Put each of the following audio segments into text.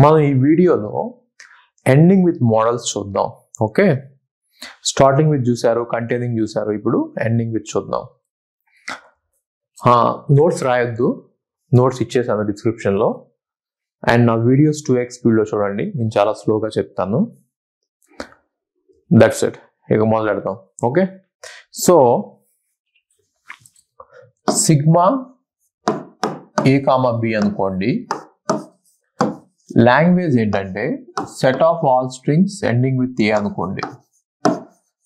మనం ఈ వీడియోలో ఎండింగ్ విత్ మోడల్స్ చూద్దాం. ఓకే, స్టార్టింగ్ విత్ చూసారు, కంటైనింగ్ చూసారు, ఇప్పుడు ఎండింగ్ విత్ చూద్దాం. నోట్స్ రాయొద్దు, నోట్స్ ఇచ్చేసాను డిస్క్రిప్షన్లో. అండ్ నా వీడియోస్ 2x స్పీడ్లో చూడండి, నేను చాలా స్లోగా చెప్తాను. That's it. ఇక మొదలెడదాం. Okay, so sigma a comma b అనుకోండి. లాంగ్వేజ్ ఏంటంటే set of all strings ending with a అనుకోండి.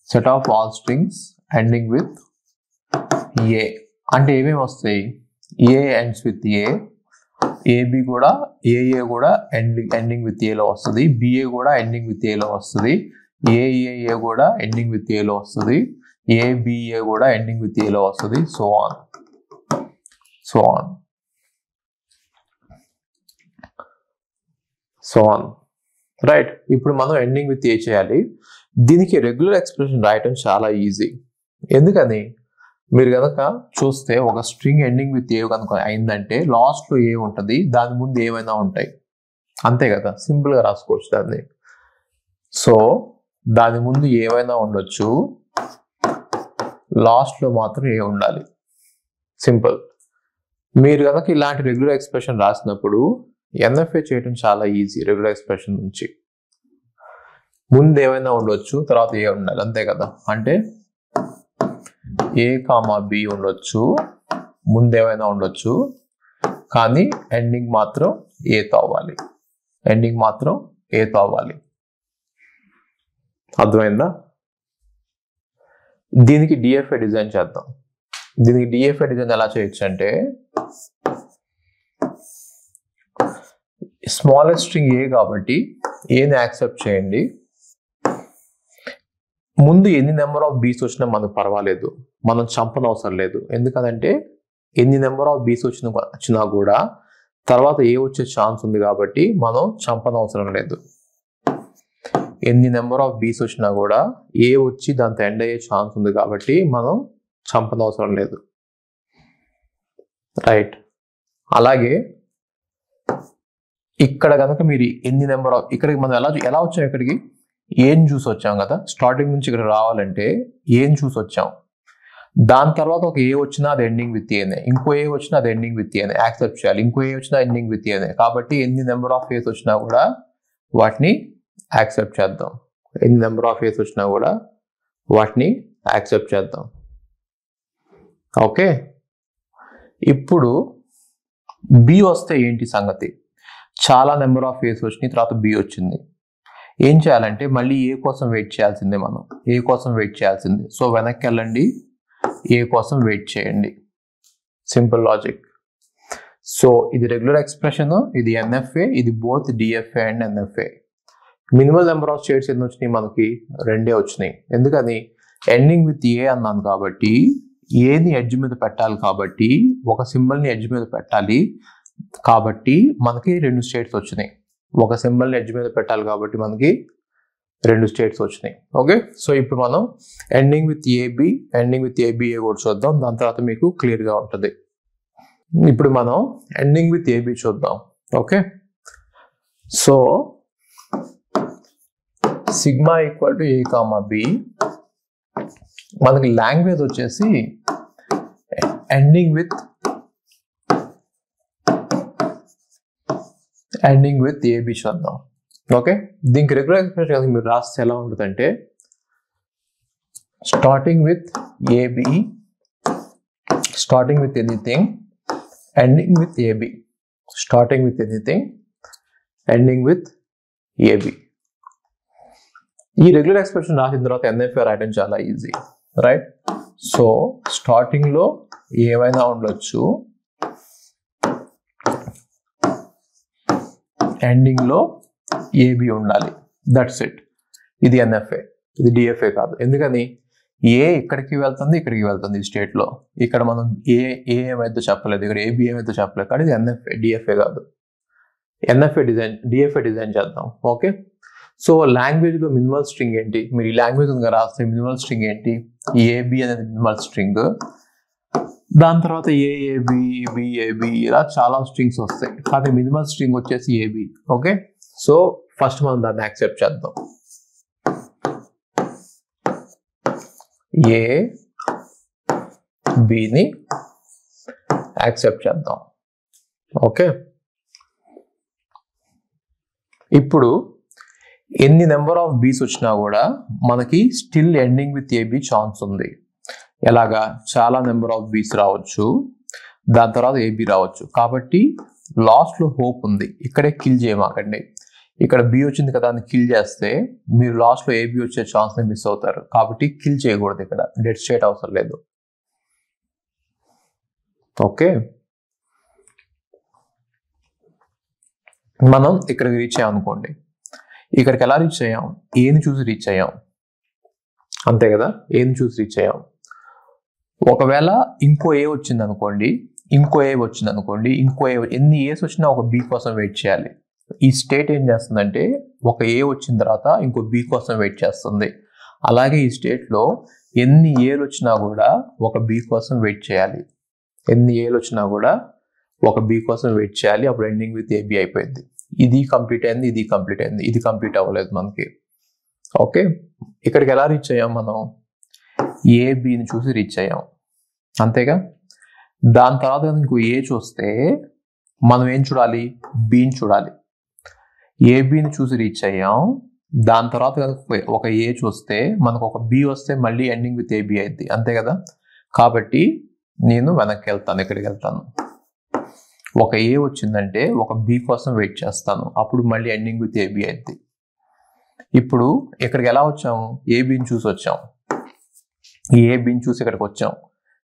Set of all strings ending with a అంటే ఏమేమి వస్తాయి? A ends with a, a b కూడా ఏఏ కూడా ఎండింగ్ విత్ ఏలో వస్తుంది, బిఏ కూడా ఎండింగ్ విత్ ఏలో వస్తుంది, ఏఏఏ కూడా ఎండింగ్ విత్ ఏలో వస్తుంది, ఏబిఏ కూడా ఎండింగ్ విత్ ఏలో వస్తుంది, so on so on so on. Right, ఇప్పుడు మనం ఎండింగ్ విత్ ఏ చేయాలి. దీనికి రెగ్యులర్ ఎక్స్ప్రెషన్ రాయటం చాలా ఈజీ. ఎందుకని? మీరు కనుక చూస్తే ఒక స్ట్రింగ్ ఎండింగ్ విత్ ఏ కనుక అయిందంటే లాస్ట్లో ఏ ఉంటుంది, దాని ముందు ఏమైనా ఉంటాయి, అంతే కదా, సింపుల్గా రాసుకోవచ్చు దాన్ని. సో దాని ముందు ఏమైనా ఉండొచ్చు, లాస్ట్లో మాత్రం ఏ ఉండాలి, సింపుల్. మీరు కనుక ఇలాంటి రెగ్యులర్ ఎక్స్ప్రెషన్ రాసినప్పుడు ఎన్ఎఫ్ఏ చేయడం చాలా ఈజీ. రెగ్యులర్ ఎక్స్ప్రెషన్ నుంచి ముందు ఏమైనా ఉండొచ్చు, తర్వాత ఏ ఉండాలి, అంతే కదా. అంటే ఏ కామా బి ఉండొచ్చు, ముందు ఏమైనా ఉండొచ్చు, కానీ ఎండింగ్ మాత్రం ఏతో అవ్వాలి, ఎండింగ్ మాత్రం ఏతో అవ్వాలి. అర్థమైందా? దీనికి డిఎఫ్ఏ డిజైన్ చేద్దాం. దీనికి డిఎఫ్ఏ డిజైన్ ఎలా చేయొచ్చు అంటే, స్మాలెస్ట్ స్ట్రింగ్ ఏ కాబట్టి ఏని యాక్సెప్ట్ చేయండి. ముందు ఎన్ని నెంబర్ ఆఫ్ బీస్ వచ్చినా మనకు పర్వాలేదు, మనం చంపనవసరం లేదు. ఎందుకంటే ఎన్ని నెంబర్ ఆఫ్ బీస్ వచ్చినా కూడా తర్వాత ఏ వచ్చే ఛాన్స్ ఉంది కాబట్టి మనం చంపనవసరం లేదు. ఎన్ని నెంబర్ ఆఫ్ బీస్ వచ్చినా కూడా ఏ వచ్చి దాంతో ఎండ్ అయ్యే ఛాన్స్ ఉంది కాబట్టి మనం చంపనవసరం లేదు. రైట్, అలాగే ఇక్కడ కనుక మీరు ఎన్ని నెంబర్ ఆఫ్, ఇక్కడికి మనం ఎలా వచ్చాం, ఇక్కడికి ఏం చూసి వచ్చాం కదా, స్టార్టింగ్ నుంచి ఇక్కడ రావాలంటే ఏం చూసి వచ్చాం. దాని తర్వాత ఒక ఏ వచ్చినా అది ఎండింగ్ విత్ ఏనే, ఇంకో ఏ వచ్చినా అది ఎండింగ్ విత్ ఏనే యాక్సెప్ట్ చేయాలి, ఇంకో ఏ వచ్చినా ఎండింగ్ విత్ ఏనే. కాబట్టి ఎన్ని నెంబర్ ఆఫ్ ఏస్ వచ్చినా కూడా వాటిని యాక్సెప్ట్ చేద్దాం. ఎన్ని నెంబర్ ఆఫ్ ఏస్ వచ్చినా కూడా వాటిని యాక్సెప్ట్ చేద్దాం. ఓకే, ఇప్పుడు బి వస్తే ఏంటి సంగతి? చాలా నెంబర్ ఆఫ్ ఏస్ వచ్చినాయి, తర్వాత బి వచ్చింది. ఏం చేయాలంటే మళ్ళీ ఏ కోసం వెయిట్ చేయాల్సిందే, మనం ఏ కోసం వెయిట్ చేయాల్సిందే. సో వెనక్కి వెళ్ళండి, ఏ కోసం వెయిట్ చేయండి, సింపుల్ లాజిక్. సో ఇది రెగ్యులర్ ఎక్స్ప్రెషన్, ఇది ఎన్ఎఫ్ఏ, ఇది both DFA and NFA. Minimal number of states ఎన్ని వచ్చినాయి? మనకి 2 వచ్చినాయి. ఎందుకని? ఎండింగ్ విత్ ఏ అన్నాను కాబట్టి ఏని ఎడ్జ్ మీద పెట్టాలి, కాబట్టి ఒక సింబల్ని ఎడ్జ్ మీద పెట్టాలి, కాబట్టి మనకి 2 స్టేట్స్ వచ్చినాయి. ఒక సింబల్ని ఎడ్జ్ మీద పెట్టాలి కాబట్టి మనకి 2 స్టేట్స్ వచ్చినాయి. ఓకే, సో ఇప్పుడు మనం ending with A B, ending with A B A కూడా చూద్దాం, దాని తర్వాత మీకు క్లియర్గా ఉంటుంది. ఇప్పుడు మనం ఎండింగ్ విత్ ఏబి చూద్దాం. Okay, so sigma equal to A comma B. మనకి లాంగ్వేజ్ వచ్చేసి ఎండింగ్ విత్ ఏబి చూద్దాం. ఓకే, దీనికి రెగ్యులర్ ఎక్స్ప్రెషన్ మీరు రాస్తే ఎలా ఉంటుందంటే, starting with A B, starting with anything, ending with A B, starting with anything, ending with A B. ఈ రెగ్యులర్ ఎక్స్ప్రెషన్ రాసిన తర్వాత ఎన్ఎఫ్ఏ రాయడం చాలా ఈజీ. రైట్, సో స్టార్టింగ్ లో ఏమైనా ఉండొచ్చు, ఎండింగ్ లో ఏబి ఉండాలి, దట్స్ ఇట్. ఇది ఎన్ఎఫ్ఏ, ఇది డిఎఫ్ఏ కాదు. ఎందుకని? ఏ ఇక్కడికి వెళ్తుంది, ఇక్కడికి వెళ్తుంది ఈ స్టేట్ లో. ఇక్కడ మనం ఏమైతే చెప్పలేదు, ఇక్కడ ఏబి ఏమైతే చెప్పలేదు, కానీ ఇది ఎన్ఎఫ్ఏ, డిఎఫ్ఏ కాదు. ఎన్ఎఫ్ఏ డిజైన్, డిఎఫ్ఏ డిజైన్ చేద్దాం. ఓకే, సో లాంగ్వేజ్ లో మినిమల్ స్ట్రింగ్ ఏంటి? మీరు ఈ లాంగ్వేజ్ రాస్తే మినిమల్ స్ట్రింగ్ ఏంటి? ఏబి అనేది మినిమల్ స్ట్రింగ్, దాని తర్వాత ఏఏబి బిఏబి ఇలా చాలా స్ట్రింగ్స్ వస్తాయి, కానీ మినిమల్ స్ట్రింగ్ వచ్చేసి ఏబి. ఓకే, సో ఫస్ట్ మనం దాన్ని యాక్సెప్ట్ చేద్దాం. ఏ బిని యాక్సెప్ట్ చేద్దాం. ఓకే, ఇప్పుడు ఎన్ని నెంబర్ ఆఫ్ బీస్ వచ్చినా కూడా మనకి still ending with A B chance ఉంది. ఎలాగా? చాలా నెంబర్ ఆఫ్ బీస్ రావచ్చు, దాని తర్వాత ఏబి రావచ్చు. కాబట్టి లాస్ట్లో హోప్ ఉంది. ఇక్కడే కిల్ చేయమాకండి. ఇక్కడ బి వచ్చింది కదా అని కిల్ చేస్తే మీరు లాస్ట్లో ఏబి వచ్చే ఛాన్స్ని మిస్ అవుతారు. కాబట్టి కిల్ చేయకూడదు. ఇక్కడ డెడ్ స్టేట్ అవసరం లేదు. ఓకే, మనం ఇక్కడికి రీచ్ అయ్యాం అనుకోండి. ఇక్కడికి ఎలా రీచ్ అయ్యాం? ఏని చూసి రీచ్ అయ్యాం, అంతే కదా? ఏని చూసి రీచ్ అయ్యాం. ఒకవేళ ఇంకో ఏ వచ్చింది అనుకోండి, ఇంకో ఏ ఎన్ని ఏస్ వచ్చినా ఒక బి కోసం వెయిట్ చేయాలి. ఈ స్టేట్ ఏం చేస్తుందంటే ఒక ఏ వచ్చిన తర్వాత ఇంకో బి కోసం వెయిట్ చేస్తుంది. అలాగే ఈ స్టేట్లో ఎన్ని ఏలు వచ్చినా కూడా ఒక బి కోసం వెయిట్ చేయాలి. అప్పుడు ఎండింగ్ విత్ ఏబి అయిపోయింది. ఇది కంప్లీట్ అయింది, ఇది కంప్లీట్ అవ్వలేదు మనకి. ఓకే, ఇక్కడికి ఎలా రీచ్ అయ్యాం? మనం ఏబిని చూసి రీచ్ అయ్యాం, అంతేగా? దాని తర్వాత ఇంకో ఏ చూస్తే మనం ఏం చూడాలి? బిని చూడాలి. ఏబిని చూసి రీచ్ అయ్యాం. దాని తర్వాత ఒక ఏ చూస్తే మనకు ఒక బి వస్తే మళ్ళీ ఎండింగ్ విత్ ఏబి అయింది, అంతే కదా? కాబట్టి నేను వెనక్కి వెళ్తాను. ఇక్కడికి వెళ్తాను. ఒక ఏ వచ్చిందంటే ఒక బి కోసం వెయిట్ చేస్తాను, అప్పుడు మళ్ళీ ఎండింగ్ విత్ ఏబి అయింది. ఇప్పుడు ఇక్కడికి ఎలా వచ్చాము? ఏబిని చూసి వచ్చాం. ఏబిని చూసి ఇక్కడికి వచ్చాం.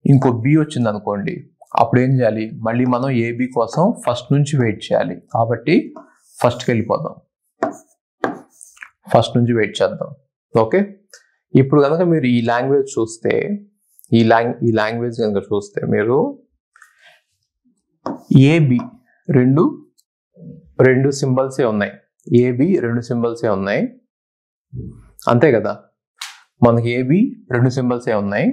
ఇంకో బి వచ్చింది అనుకోండి, అప్పుడు ఏం చేయాలి? మళ్ళీ మనం ఏబి కోసం ఫస్ట్ నుంచి వెయిట్ చేయాలి. కాబట్టి ఫస్ట్కి వెళ్ళిపోదాం, ఫస్ట్ నుంచి వెయిట్ చేద్దాం. ఓకే, ఇప్పుడు కనుక మీరు ఈ లాంగ్వేజ్ చూస్తే, ఈ లాంగ్వేజ్ కనుక చూస్తే మీరు ఏబి రెండు సింబల్సే ఉన్నాయి. ఏబి రెండు సింబల్సే ఉన్నాయి, అంతే కదా? మనకి ఏబి రెండు సింబల్సే ఉన్నాయి.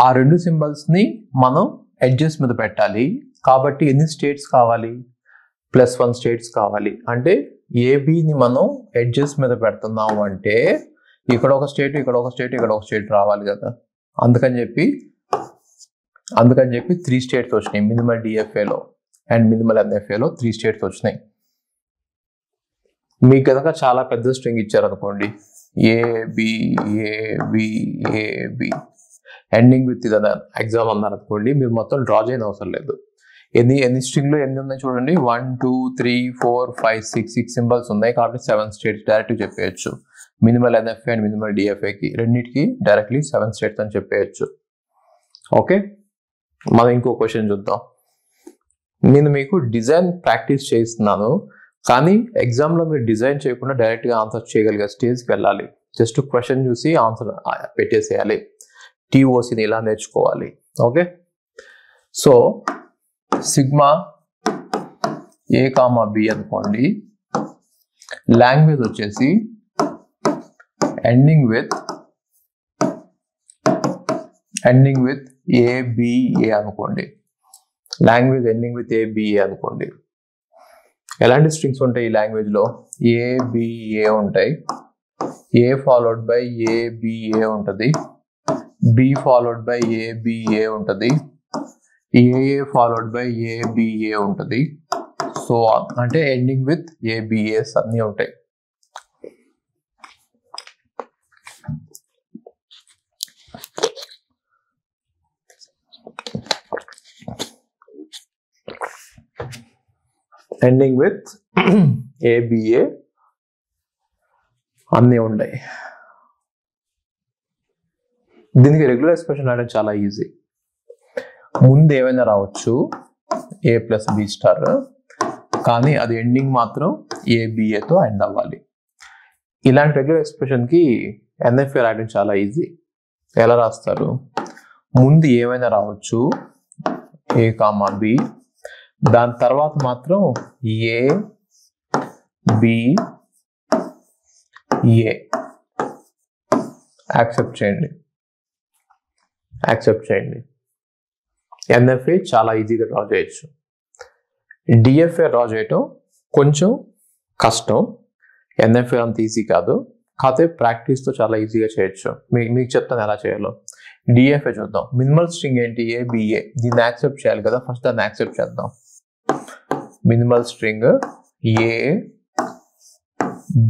ఆ రెండు సింబల్స్ని మనం ఎడ్జెస్ మీద పెట్టాలి. కాబట్టి ఎన్ని స్టేట్స్ కావాలి? +1 స్టేట్స్ కావాలి. అంటే ఏబిని మనం ఎడ్జెస్ మీద పెడుతున్నాము అంటే ఇక్కడ ఒక స్టేట్, ఇక్కడ ఒక స్టేట్ రావాలి కదా. అందుకని చెప్పి 3 స్టేట్స్ వచ్చినాయి. మినిమల్ డిఎఫ్ఏలో అండ్ మినిమల్ ఎన్ఎఫ్ఏలో 3 స్టేట్స్ వచ్చినాయి. మీకు కనుక చాలా పెద్ద స్ట్రింగ్ ఇచ్చారనుకోండి, ఏబి ఎండింగ్ విత్ ఇది ఎగ్జామ్ అన్నారు అనుకోండి, మీరు మొత్తం డ్రా చేయని అవసరం లేదు. ఎన్ని స్ట్రింగ్లో ఎన్ని ఉన్నాయి చూడండి. 1 2 3 4 5 6 సింబల్స్ ఉన్నాయి. కాబట్టి 7 స్టేట్స్ డైరెక్ట్గా చెప్పేయచ్చు. మినిమల్ ఎన్ఎఫ్ఏ అండ్ మినిమల్ డిఎఫ్ఏకి రెండింటికి డైరెక్ట్లీ 7 స్టేట్స్ అని చెప్పేయచ్చు. ఓకే, మనం ఇంకో క్వశ్చన్ చూద్దాం. నేను మీకు డిజైన్ ప్రాక్టీస్ చేస్తున్నాను, కానీ ఎగ్జామ్లో మీరు డిజైన్ చేయకుండా డైరెక్ట్గా ఆన్సర్ చేయగలిగే స్టేజ్కి వెళ్ళాలి. జస్ట్ క్వశ్చన్ చూసి ఆన్సర్ పెట్టేసేయాలి. టీఓసిని ఇలా నేర్చుకోవాలి. Okay, so sigma a comma b అనుకోండి. లాంగ్వేజ్ వచ్చేసి ఎండింగ్ విత్ ఏబిఏ అనుకోండి. లాంగ్వేజ్ ఎండింగ్ విత్ ఏబిఏ అనుకోండి. ఎలాంటి స్ట్రింగ్స్ ఉంటాయి ఈ లాంగ్వేజ్లో? ఏబిఏ ఉంటాయి. ఏ ఫాలోడ్ బై ఏబిఏ ఉంటుంది. బి ఫాలోడ్ బై ఏబిఏ ఉంటుంది. ఏఏ ఫాలోడ్ బై ఏబిఏ ఉంటుంది. సో అంటే ఎండింగ్ విత్ ఏబిఏస్ అన్నీ ఉంటాయి. ఎండింగ్ విత్ ఏబిఏ అన్నీ ఉంటాయి. దీనికి రెగ్యులర్ ఎక్స్ప్రెషన్ అంటే చాలా ఈజీ. ముందు ఏమైనా రావచ్చు a + b స్టార్, కానీ అది ఎండింగ్ మాత్రం ఏబిఏతో ఎండ్ అవ్వాలి. ఇలాంటి రెగ్యులర్ ఎక్స్ప్రెషన్కి ఎన్ఎఫ్ఏ రాయడం చాలా ఈజీ. ఎలా రాస్తారు? ముందు ఏమైనా రావచ్చు a, b, దాని తర్వాత మాత్రం ఏ బి ఏ యాక్సెప్ట్ చేయండి. ఎన్ఎఫ్ఏ చాలా ఈజీగా డ్రా చేయొచ్చు. డిఎఫ్ఏ డ్రా చేయటం కొంచెం కష్టం, ఎన్ఎఫ్ఏ అంత ఈజీ కాదు, కాకపోతే ప్రాక్టీస్తో చాలా ఈజీగా చేయొచ్చు. మీకు చెప్తాను ఎలా చేయాలో. డిఎఫ్ఏ చూద్దాం. మినిమల్ స్ట్రింగ్ ఏంటి? ఏబిఏ. దీన్ని యాక్సెప్ట్ చేయాలి కదా, ఫస్ట్ దాన్ని యాక్సెప్ట్ చేద్దాం. మినిమల్ స్ట్రింగ్ ఏ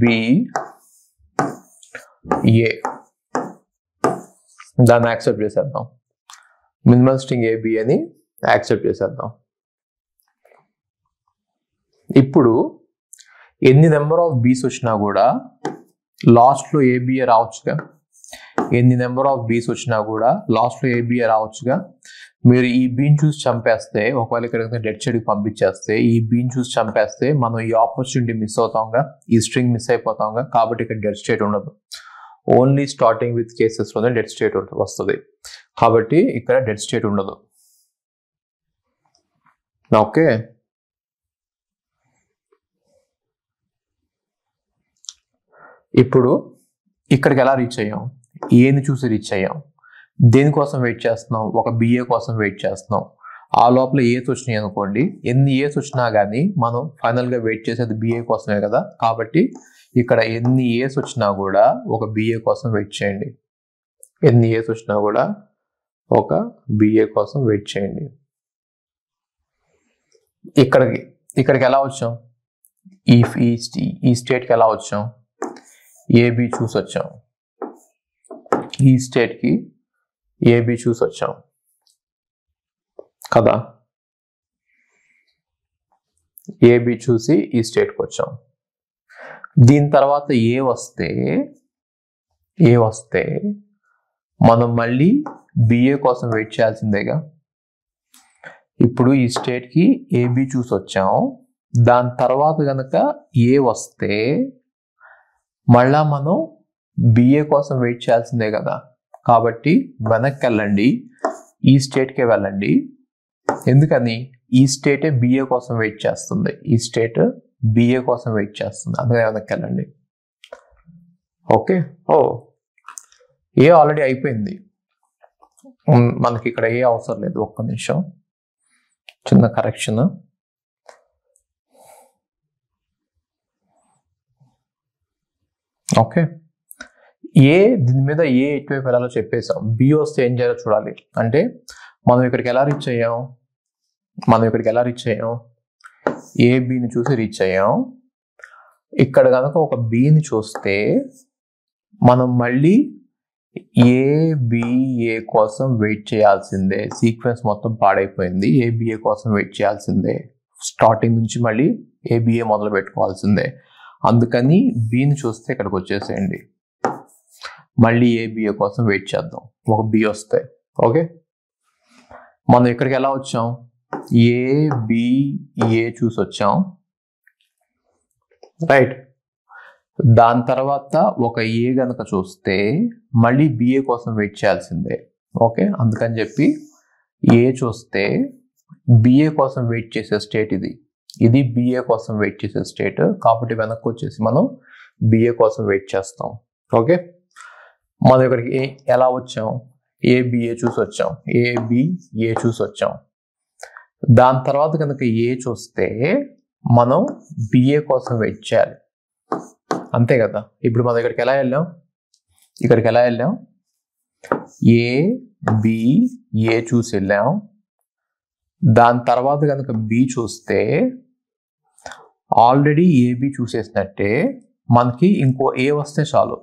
బి ఏ, దాన్ని యాక్సెప్ట్ చేసేద్దాం. మినిమల్ స్ట్రింగ్ ఏబి అని యాక్సెప్ట్ చేసేద్దాం. ఇప్పుడు ఎన్ని నెంబర్ ఆఫ్ బీస్ వచ్చినా కూడా లాస్ట్లో ఏబిఏ రావచ్చుగా. ఎన్ని నెంబర్ ఆఫ్ బీస్ వచ్చినా కూడా లాస్ట్లో ఏబిఏ రావచ్చుగా. మీరు ఈ బీని చూసి చంపేస్తే, ఒకవేళ ఇక్కడ డెడ్ సైడ్కి పంపించేస్తే, ఈ బీని చూసి చంపేస్తే మనం ఈ ఆపర్చునిటీ మిస్ అవుతాంగా, ఈ స్ట్రింగ్ మిస్ అయిపోతాంగా. కాబట్టి ఇక్కడ డెడ్ స్టేట్ ఉండదు. ఓన్లీ స్టార్టింగ్ విత్ కేసెస్లోనే డెడ్ స్టేట్ వస్తుంది. కాబట్టి ఇక్కడ డెడ్ స్టేట్ ఉండదు. ఓకే, ఇప్పుడు ఇక్కడికి ఎలా రీచ్ అయ్యాం? ఏని చూసి రీచ్ అయ్యాం. దేనికోసం వెయిట్ చేస్తున్నాం? ఒక బిఏ కోసం వెయిట్ చేస్తున్నాం. ఆ లోపల ఏస్ వచ్చినాయి అనుకోండి, ఎన్ని ఏస్ వచ్చినా కానీ మనం ఫైనల్గా వెయిట్ చేసేది బిఏ కోసమే కదా. కాబట్టి ఇక్కడ ఎన్ని ఏస్ వచ్చినా కూడా ఒక బిఏ కోసం వెయిట్ చేయండి. ఎన్ని ఏస్ వచ్చినా కూడా ఒక బిఏ కోసం వెయిట్ చేయండి. ఇక్కడికి ఎలా వచ్చాం? ఈ స్టేట్కి ఎలా వచ్చాం? ఏబి చూసి వచ్చాం. ఈ స్టేట్కి ఏబి చూసి వచ్చాం కదా. ఏబి చూసి ఈ స్టేట్కి వచ్చాం. దీని తర్వాత ఏ వస్తే మనం మళ్ళీ బిఏ కోసం వెయిట్ చేయాల్సిందేగా. ఇప్పుడు ఈ స్టేట్కి ఏబి చూసి వచ్చాం. దాని తర్వాత కనుక ఏ వస్తే మళ్ళా మనం బిఏ కోసం వెయిట్ చేయాల్సిందే కదా. కాబట్టి వెనక్కి వెళ్ళండి, ఈ స్టేట్కే వెళ్ళండి. ఎందుకని? ఈ స్టేటే బిఏ కోసం వెయిట్ చేస్తుంది. ఈ స్టేట్ బిఏ కోసం వెయిట్ చేస్తుంది, అందుకని వెనక్కి వెళ్ళండి. ఓకే. ఏ ఆల్రెడీ అయిపోయింది, మనకి ఇక్కడ ఏ అవసరం లేదు. ఒక్క నిమిషం, చిన్న కరెక్షన్. ఓకే, దీని మీద ఎటువైపు వెళ్ళాలో చెప్పేసాం. బి వస్తే ఏం చేయాలో చూడాలి. అంటే మనం ఇక్కడికి ఎలా రీచ్ అయ్యాం? ఏ బిని చూసి రీచ్ అయ్యాం. ఇక్కడ కనుక ఒక బిని చూస్తే మనం మళ్ళీ ఏబిఏ కోసం వెయిట్ చేయాల్సిందే. సీక్వెన్స్ మొత్తం పాడైపోయింది. ఏబిఏ కోసం వెయిట్ చేయాల్సిందే. స్టార్టింగ్ నుంచి మళ్ళీ ఏబిఏ మొదలు పెట్టుకోవాల్సిందే. అందుకని బిని చూస్తే ఇక్కడికి వచ్చేసేయండి. మళ్ళీ ఏబిఏ కోసం వెయిట్ చేద్దాం, ఒక బి వస్తే. ఓకే, మనం ఇక్కడికి ఎలా వచ్చాం? ఏబిఏ చూసి వచ్చాం, రైట్. దాని తర్వాత ఒక ఏ గనక చూస్తే మళ్ళీ బిఏ కోసం వెయిట్ చేయాల్సిందే. ఓకే, అందుకని చెప్పి ఏ చూస్తే బిఏ కోసం వెయిట్ చేసే స్టేట్ ఇది బిఏ కోసం వెయిట్ చేసే స్టేట్. కాబట్టి వెనక్కి వచ్చేసి మనం బిఏ కోసం వెయిట్ చేస్తాం. ఓకే, మనం ఇక్కడికి ఎలా వచ్చాం? ఏబిఏ చూసి వచ్చాం, ఏబిఏ చూసి వచ్చాం. దాని తర్వాత కనుక ఏ చూస్తే మనం బిఏ కోసం వెయిట్ చేయాలి, అంతే కదా. ఇప్పుడు మనం ఇక్కడికి ఎలా వెళ్ళాం? ఏబిఏ చూసి వెళ్ళాం. దాని తర్వాత కనుక బి చూస్తే ఆల్రెడీ ఏబి చూసేసినట్టే, మనకి ఇంకో ఏ వస్తే చాలు,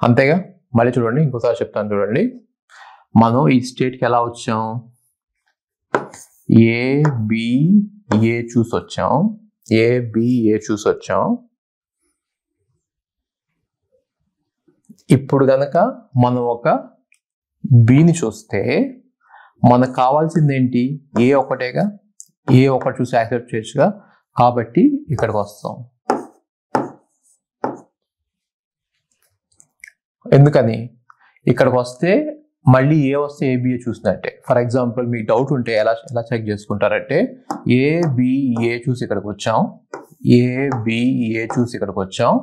అంతేగా. మళ్ళీ చూడండి, ఇంకోసారి చెప్తాను చూడండి. మనం ఈ స్టేట్కి ఎలా వచ్చాం? ఏబిఏ చూసి వచ్చాం. ఇప్పుడు గనక మనం ఒక బిని చూస్తే మనకు కావాల్సింది ఏంటి? ఏ ఒకటేగా. ఏ ఒకటి చూసి యాక్సెప్ట్ చేయొచ్చుగా. కాబట్టి ఇక్కడికి వస్తాం. ఎందుకని? ఇక్కడికి వస్తే మళ్ళీ ఏ వస్తే ఏబిఏ చూసినట్టే. ఫర్ ఎగ్జాంపుల్ మీకు డౌట్ ఉంటే ఎలా చెక్ చేసుకుంటారంటే, ఏబిఏ చూసి ఇక్కడికి వచ్చాం, ఏబిఏ చూసి ఇక్కడికి వచ్చాం,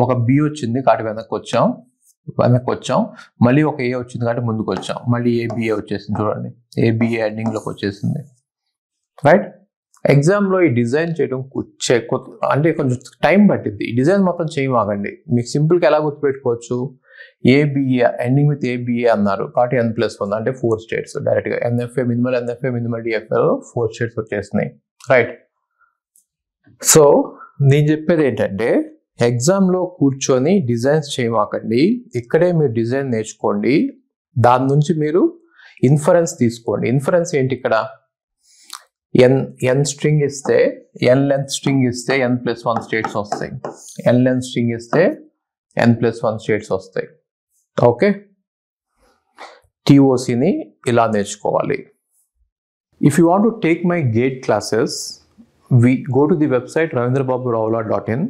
ఒక బి వచ్చింది, కాటి వెనక్కి వచ్చాం, వెనక్కి వచ్చాం, మళ్ళీ ఒక ఏ వచ్చింది కాబట్టి ముందుకు వచ్చాం, మళ్ళీ ఏబిఏ వచ్చేసింది చూడండి, ఏబిఏ ఎండింగ్లోకి వచ్చేసింది, రైట్. ఎగ్జామ్లో ఈ డిజైన్ చేయడం అంటే కొంచెం టైం పట్టింది. ఈ డిజైన్ మొత్తం చేయమాగండి, మీకు సింపుల్గా ఎలా గుర్తుపెట్టుకోవచ్చు, ఏబిఏ ఎండింగ్ విత్ ఏబిఏ అన్నారు కాబట్టి n+1 అంటే 4 స్టేట్స్ డైరెక్ట్గా ఎన్ఎఫ్ఏ మినిమల్ డిఎఫ్ఏలో 4 స్టేట్స్ వచ్చేసినాయి, రైట్. సో నేను చెప్పేది ఏంటంటే ఎగ్జామ్లో కూర్చొని డిజైన్స్ చేయమాకండి, ఇక్కడే మీరు డిజైన్ నేర్చుకోండి, దాని నుంచి మీరు ఇన్ఫరెన్స్ తీసుకోండి. ఇన్ఫరెన్స్ ఏంటి ఇక్కడ, n స్ట్రింగ్ ఇస్తే n లెంత్ స్ట్రింగ్ ఇస్తే n+1 స్టేట్స్ వస్తాయి, n లెంత్ స్ట్రింగ్ ఇస్తే n+1 స్టేట్స్ వస్తాయి, ఓకే. TOCని ఇలా నేర్చుకోవాలి. If you want to take my gate classes, we go to the website ravindrababurao.in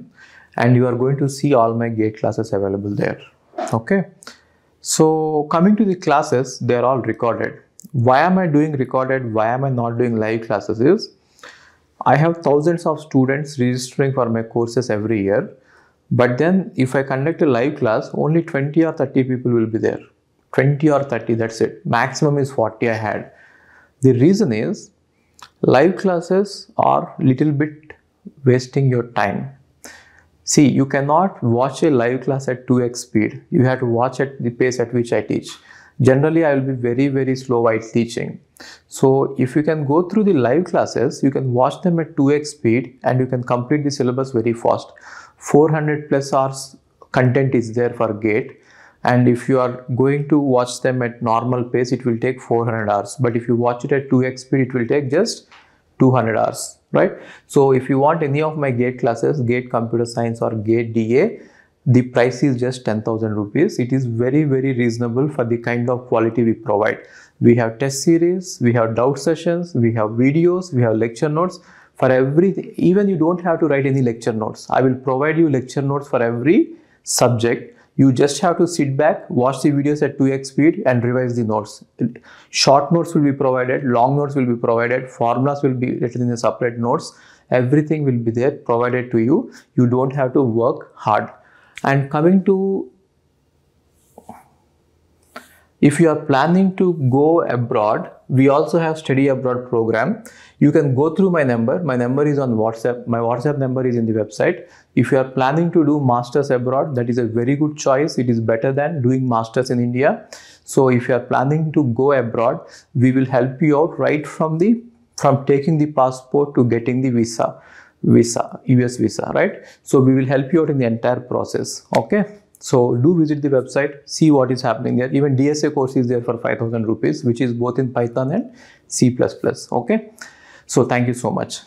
and you are going to see all my gate classes available there, okay. So coming to the classes, they are all recorded. Why am I doing recorded, why am I not doing live classes is, I have thousands of students registering for my courses every year, but then if I conduct a live class, only 20 or 30 people will be there, 20 or 30, that's it. Maximum is 40 I had. The reason is live classes are little bit wasting your time. See, you cannot watch a live class at 2x speed. You have to watch at the pace at which I teach. Generally, I will be very slow while teaching. So if you can go through the live classes, you can watch them at 2x speed and you can complete the syllabus very fast. 400+ hours content is there for GATE. And if you are going to watch them at normal pace, it will take 400 hours. But if you watch it at 2x speed, it will take just 200 hours, right? So if you want any of my GATE classes, GATE Computer Science or GATE DA, the price is just 10,000 rupees. It is very reasonable for the kind of quality we provide. We have test series, we have doubt sessions, we have videos, we have lecture notes for everything. Even you don't have to write any lecture notes. I will provide you lecture notes for every subject. You just have to sit back, watch the videos at 2x speed and revise the notes. Short notes will be provided, long notes will be provided, formulas will be written in the separate notes. Everything will be there provided to you. You don't have to work hard. And coming to, if you are planning to go abroad, we also have study abroad program. You can go through my number. My number is on WhatsApp. My WhatsApp number is in the website. If you are planning to do masters abroad, that is a very good choice. It is better than doing masters in India. So if you are planning to go abroad, we will help you out right from taking the passport to getting the visa, US visa, right? So we will help you out in the entire process, okay. So do visit the website, see what is happening there. Even DSA course is there for 5,000 rupees, which is both in Python and C++, okay. So thank you so much.